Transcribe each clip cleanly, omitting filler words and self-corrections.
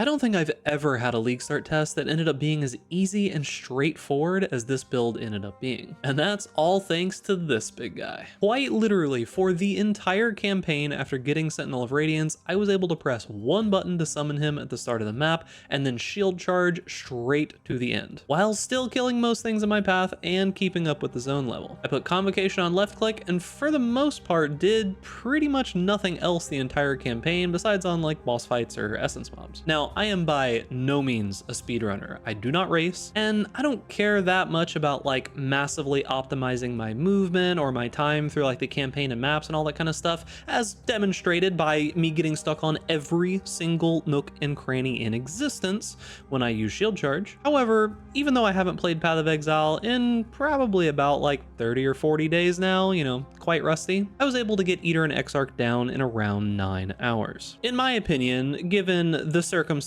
I don't think I've ever had a league start test that ended up being as easy and straightforward as this build ended up being. And that's all thanks to this big guy. Quite literally, for the entire campaign after getting Sentinel of Radiance, I was able to press one button to summon him at the start of the map and then shield charge straight to the end, while still killing most things in my path and keeping up with the zone level. I put Convocation on left click and for the most part did pretty much nothing else the entire campaign besides on like boss fights or essence mobs. Now, I am by no means a speedrunner. I do not race, and I don't care that much about like massively optimizing my movement or my time through like the campaign and maps and all that kind of stuff, as demonstrated by me getting stuck on every single nook and cranny in existence when I use shield charge. However, even though I haven't played Path of Exile in probably about like 30 or 40 days now, you know, quite rusty, I was able to get Eater and Exarch down in around 9 hours. In my opinion, given the circumstances,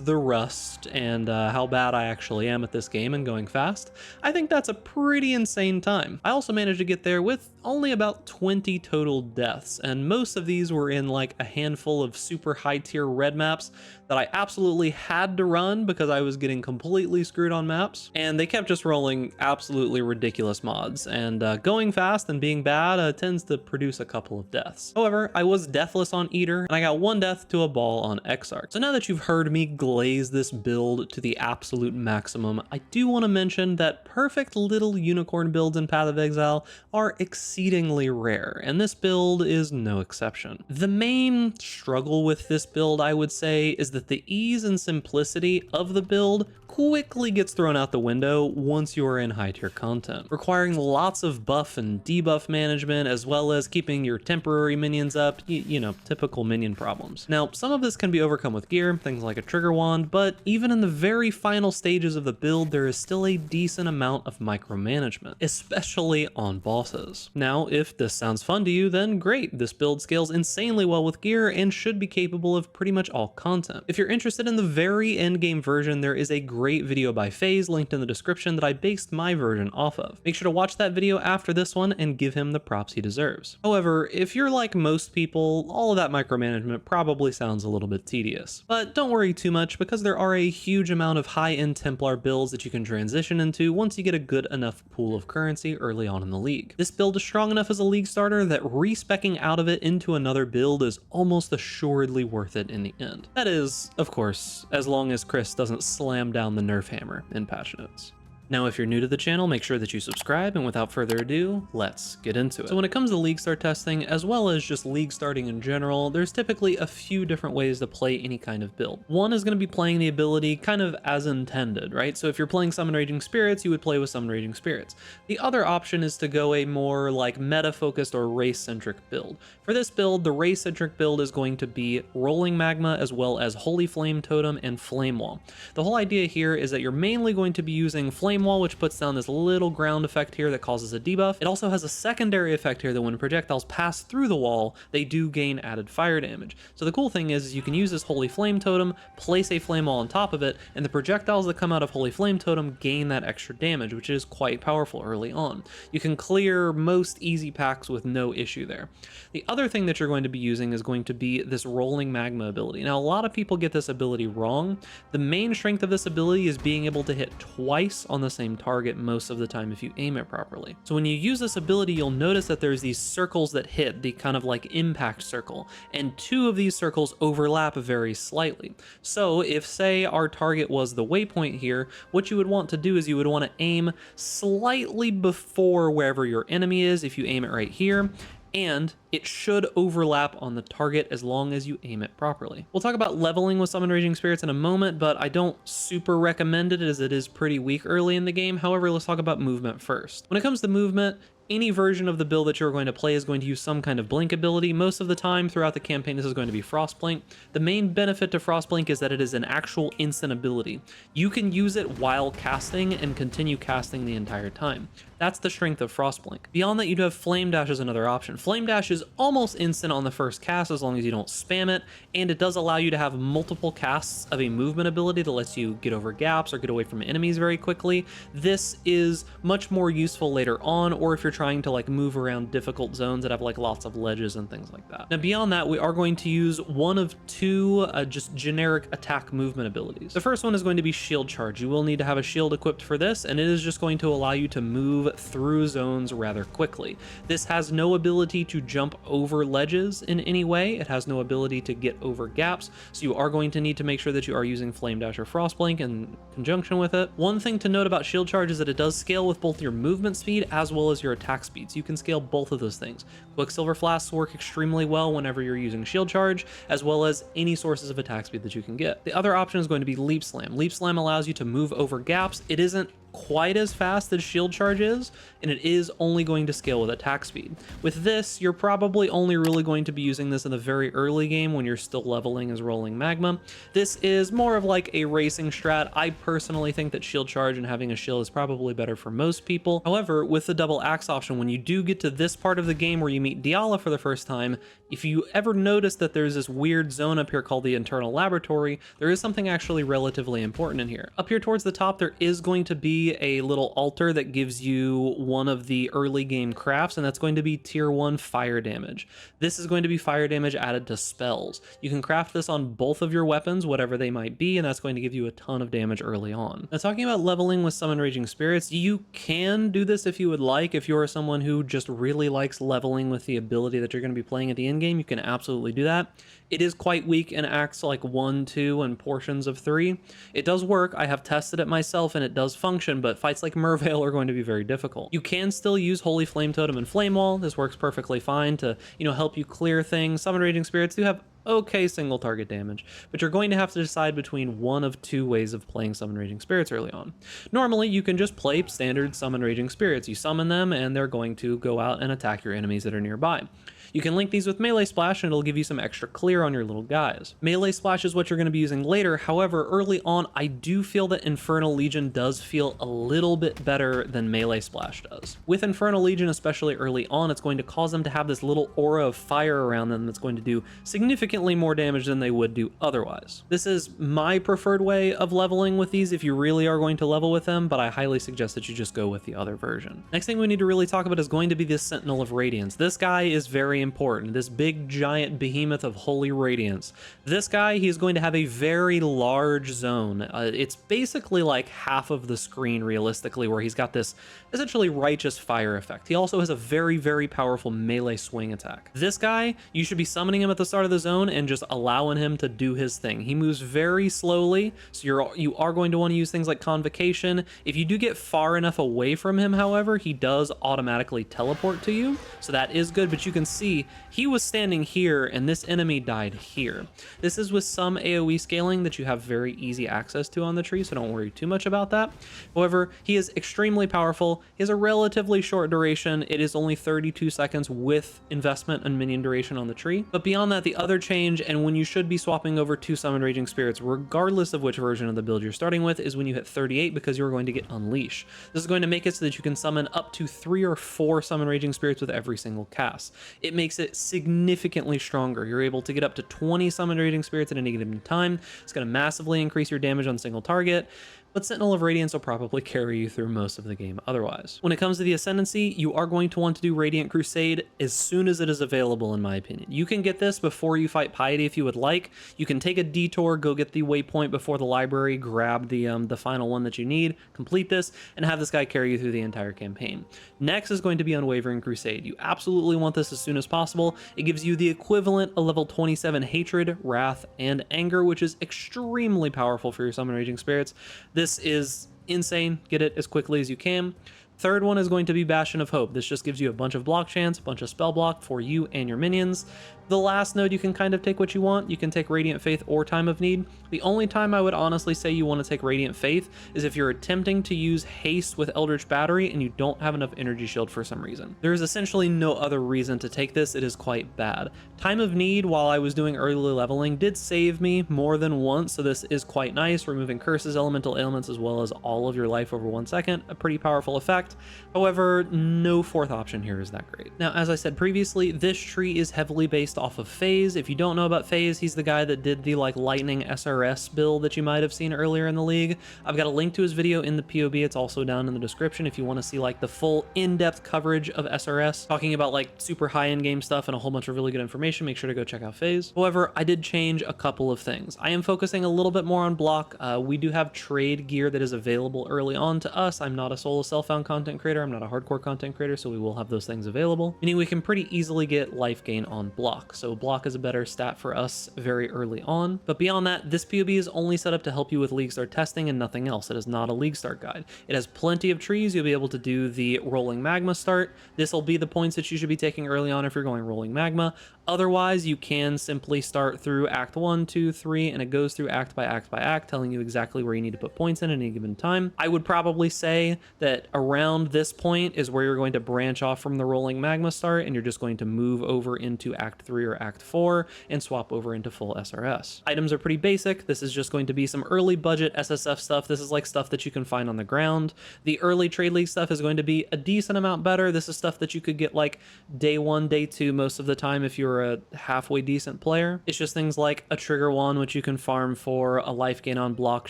the rust, and how bad I actually am at this game and going fast, I think that's a pretty insane time. I also managed to get there with only about 20 total deaths, and most of these were in like a handful of super high tier red maps that I absolutely had to run because I was getting completely screwed on maps, and they kept just rolling absolutely ridiculous mods, and going fast and being bad tends to produce a couple of deaths. However, I was deathless on Eater, and I got 1 death to a ball on Exarch. So now that you've heard me glaze this build to the absolute maximum, I do want to mention that perfect little unicorn builds in Path of Exile are exceedingly rare, and this build is no exception. The main struggle with this build, I would say, is that the ease and simplicity of the build quickly gets thrown out the window once you are in high tier content, requiring lots of buff and debuff management, as well as keeping your temporary minions up, you know, typical minion problems. Now, some of this can be overcome with gear, things like a trigger wand, but even in the very final stages of the build, there is still a decent amount of micromanagement, especially on bosses. Now, if this sounds fun to you, then great. This build scales insanely well with gear and should be capable of pretty much all content. If you're interested in the very end game version, there is a great video by FaZe linked in the description that I based my version off of. Make sure to watch that video after this one and give him the props he deserves. However, if you're like most people, all of that micromanagement probably sounds a little bit tedious. But don't worry too much, because there are a huge amount of high-end Templar builds that you can transition into once you get a good enough pool of currency early on in the league. This build is strong enough as a league starter that respecking out of it into another build is almost assuredly worth it in the end. That is, of course, as long as Chris doesn't slam down the nerf hammer in patch notes. Now, if you're new to the channel, make sure that you subscribe, and without further ado, let's get into it. So when it comes to league start testing, as well as just league starting in general, there's typically a few different ways to play any kind of build. One is going to be playing the ability kind of as intended, right? So if you're playing Summon Raging Spirits, you would play with Summon Raging Spirits. The other option is to go a more like meta-focused or race-centric build. For this build, the race-centric build is going to be Rolling Magma, as well as Holy Flame Totem and Flame Wall. The whole idea here is that you're mainly going to be using Flame Wall, which puts down this little ground effect here that causes a debuff. It also has a secondary effect here that when projectiles pass through the wall, they do gain added fire damage. So the cool thing is you can use this Holy Flame Totem, place a Flame Wall on top of it, and the projectiles that come out of Holy Flame Totem gain that extra damage, which is quite powerful early on. You can clear most easy packs with no issue there. The other thing that you're going to be using is going to be this Rolling Magma ability. Now, a lot of people get this ability wrong. The main strength of this ability is being able to hit twice on the same target most of the time if you aim it properly. So when you use this ability, you'll notice that there's these circles that hit, the kind of like impact circle, and 2 of these circles overlap very slightly. So if, say, our target was the waypoint here, what you would want to do is you would want to aim slightly before wherever your enemy is if you aim it right here, and it should overlap on the target as long as you aim it properly. We'll talk about leveling with Summon Raging Spirits in a moment, but I don't super recommend it as it is pretty weak early in the game. However, let's talk about movement first. When it comes to movement, any version of the build that you're going to play is going to use some kind of blink ability. Most of the time throughout the campaign, this is going to be Frost Blink. The main benefit to Frost Blink is that it is an actual instant ability. You can use it while casting and continue casting the entire time. That's the strength of Frost Blink. Beyond that, you do have Flame Dash as another option. Flame Dash is almost instant on the first cast as long as you don't spam it, and it does allow you to have multiple casts of a movement ability that lets you get over gaps or get away from enemies very quickly. This is much more useful later on, or if you're trying to like move around difficult zones that have like lots of ledges and things like that. Now beyond that, we are going to use one of two just generic attack movement abilities. The first one is going to be shield charge. You will need to have a shield equipped for this, and it is just going to allow you to move through zones rather quickly. This has no ability to jump over ledges in any way. It has no ability to get over gaps, so you are going to need to make sure that you are using Flame Dash or Frostblink in conjunction with it. One thing to note about shield charge is that it does scale with both your movement speed as well as your attack speed, so you can scale both of those things. Quicksilver flasks work extremely well whenever you're using shield charge, as well as any sources of attack speed that you can get. The other option is going to be Leap Slam. Leap Slam allows you to move over gaps. It isn't quite as fast as shield charge is, and it is only going to scale with attack speed. With this, you're probably only really going to be using this in the very early game when you're still leveling as rolling Magma. This is more of like a racing strat. I personally think that shield charge and having a shield is probably better for most people. However, with the double axe option, when you do get to this part of the game where you meet Diala for the first time, if you ever notice that there's this weird zone up here called the internal laboratory, there is something actually relatively important in here. Up here towards the top, there is going to be a little altar that gives you one of the early game crafts, and that's going to be tier 1 fire damage. This is going to be fire damage added to spells. You can craft this on both of your weapons, whatever they might be, and that's going to give you a ton of damage early on. Now, talking about leveling with Summon Raging Spirits, you can do this if you would like. If you're someone who just really likes leveling with the ability that you're going to be playing at the end game, you can absolutely do that. It is quite weak in acts like 1, 2, and portions of 3. It does work. I have tested it myself and it does function, but fights like Merveil are going to be very difficult. You can still use Holy Flame Totem and Flame Wall. This works perfectly fine to, help you clear things. Summon Raging Spirits do have okay single target damage, but you're going to have to decide between one of two ways of playing Summon Raging Spirits early on. Normally, you can just play standard Summon Raging Spirits. You summon them and they're going to go out and attack your enemies that are nearby. You can link these with Melee Splash and it'll give you some extra clear on your little guys. Melee Splash is what you're going to be using later. However, early on, I do feel that Infernal Legion does feel a little bit better than Melee Splash does. With Infernal Legion, especially early on, it's going to cause them to have this little aura of fire around them that's going to do significantly more damage than they would do otherwise. This is my preferred way of leveling with these if you really are going to level with them, but I highly suggest that you just go with the other version. Next thing we need to really talk about is going to be this Sentinel of Radiance. This guy is very important. This big giant behemoth of holy radiance. This guy, he's going to have a very large zone. It's basically like half of the screen realistically, where he's got this essentially righteous fire effect. He also has a very, very powerful melee swing attack. This guy, you should be summoning him at the start of the zone and just allowing him to do his thing. He moves very slowly, so you are going to want to use things like Convocation. If you do get far enough away from him, however, he does automatically teleport to you, so that is good, but you can see he was standing here and this enemy died here. This is with some AoE scaling that you have very easy access to on the tree, so don't worry too much about that. However, he is extremely powerful. He has a relatively short duration. It is only 32 seconds with investment and minion duration on the tree. But beyond that, the other change, and when you should be swapping over to Summon Raging Spirits, regardless of which version of the build you're starting with, is when you hit 38, because you're going to get Unleash. This is going to make it so that you can summon up to 3 or 4 Summon Raging Spirits with every single cast. It makes it significantly stronger. You're able to get up to 20 Summon Raging Spirits at any given time. It's going to massively increase your damage on single target, but Sentinel of Radiance will probably carry you through most of the game otherwise. When it comes to the Ascendancy, you are going to want to do Radiant Crusade as soon as it is available, in my opinion. You can get this before you fight Piety if you would like. You can take a detour, go get the waypoint before the library, grab the final one that you need, complete this, and have this guy carry you through the entire campaign. Next is going to be Unwavering Crusade. You absolutely want this as soon as possible. It gives you the equivalent of level 27 Hatred, Wrath, and Anger, which is extremely powerful for your Summon Raging Spirits. This is insane. Get it as quickly as you can. Third one is going to be Bastion of Hope. This just gives you a bunch of block chance, a bunch of spell block for you and your minions. The last node, you can kind of take what you want. You can take Radiant Faith or Time of Need. The only time I would honestly say you want to take Radiant Faith is if you're attempting to use haste with Eldritch Battery and you don't have enough energy shield for some reason. There is essentially no other reason to take this. It is quite bad. Time of Need, while I was doing early leveling, did save me more than once, so this is quite nice, removing curses, elemental ailments, as well as all of your life over 1 second. A pretty powerful effect. However, no fourth option here is that great. Now, as I said previously, this tree is heavily based off of FaZe. If you don't know about FaZe, he's the guy that did the like lightning SRS build that you might have seen earlier in the league. I've got a link to his video in the POB. It's also down in the description if you want to see like the full in-depth coverage of SRS, talking about like super high-end game stuff and a whole bunch of really good information. Make sure to go check out FaZe. However, I did change a couple of things. I am focusing a little bit more on block. We do have trade gear that is available early on to us. I'm not a solo self-found content creator. I'm not a hardcore content creator, so we will have those things available, meaning we can pretty easily get life gain on block. So block is a better stat for us very early on. But beyond that, this POB is only set up to help you with league start testing and nothing else. It is not a league start guide. It has plenty of trees. You'll be able to do the rolling magma start. This will be the points that you should be taking early on if you're going rolling magma. Otherwise, you can simply start through Act 1, 2, 3, and it goes through act by act by act, telling you exactly where you need to put points in at any given time. I would probably say that around this point is where you're going to branch off from the rolling magma start, and you're just going to move over into Act 3 or Act 4 and swap over into full SRS. Items are pretty basic. This is just going to be some early budget SSF stuff. This is like stuff that you can find on the ground. The early trade league stuff is going to be a decent amount better. This is stuff that you could get like day 1, day 2 most of the time if you're a halfway decent player. It's just things like a trigger wand, which you can farm for, a life gain on block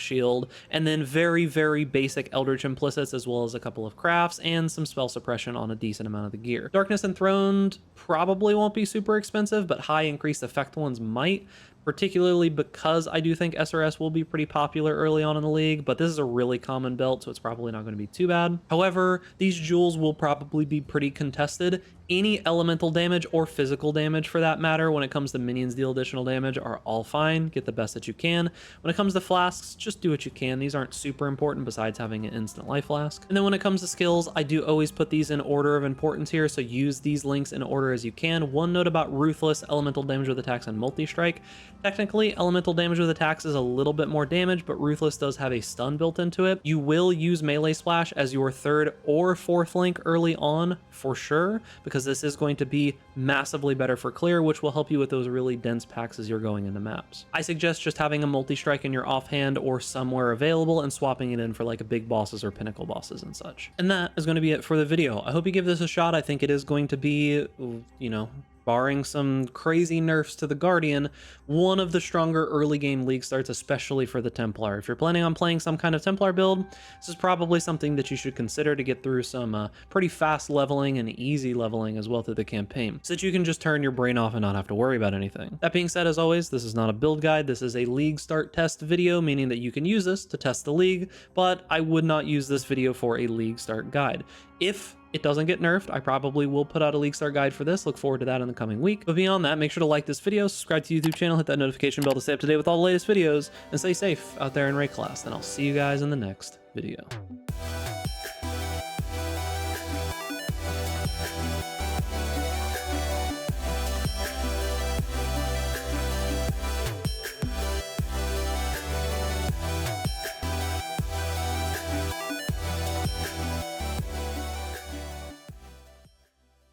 shield, and then very, very basic Eldritch implicits, as well as a couple of crafts and some spell suppression on a decent amount of the gear. Darkness Enthroned probably won't be super expensive, but high increased effect ones might, particularly because I do think SRS will be pretty popular early on in the league, but this is a really common belt, so it's probably not going to be too bad. However, these jewels will probably be pretty contested. Any elemental damage or physical damage for that matter, when it comes to minions deal additional damage, are all fine. Get the best that you can. When it comes to flasks, just do what you can. These aren't super important besides having an instant life flask. And then when it comes to skills, I do always put these in order of importance here, so use these links in order as you can. One note about Ruthless, elemental damage with attacks, and multi-strike. Technically, elemental damage with attacks is a little bit more damage, but Ruthless does have a stun built into it. You will use Melee Splash as your 3rd or 4th link early on for sure, because this is going to be massively better for clear, which will help you with those really dense packs as you're going into maps. I suggest just having a multi-strike in your offhand or somewhere available and swapping it in for like a big bosses or pinnacle bosses and such. And that is going to be it for the video. I hope you give this a shot. I think it is going to be, you know, barring some crazy nerfs to the Guardian, one of the stronger early game league starts, especially for the Templar. If you're planning on playing some kind of Templar build, this is probably something that you should consider to get through some pretty fast leveling and easy leveling as well through the campaign, so that you can just turn your brain off and not have to worry about anything. That being said, as always, this is not a build guide. This is a league start test video, meaning that you can use this to test the league, but I would not use this video for a league start guide. If it doesn't get nerfed, I probably will put out a league start guide for this. Look forward to that in the coming week. But beyond that, make sure to like this video, subscribe to the YouTube channel, hit that notification bell to stay up to date with all the latest videos, and stay safe out there in Ray class. And I'll see you guys in the next video.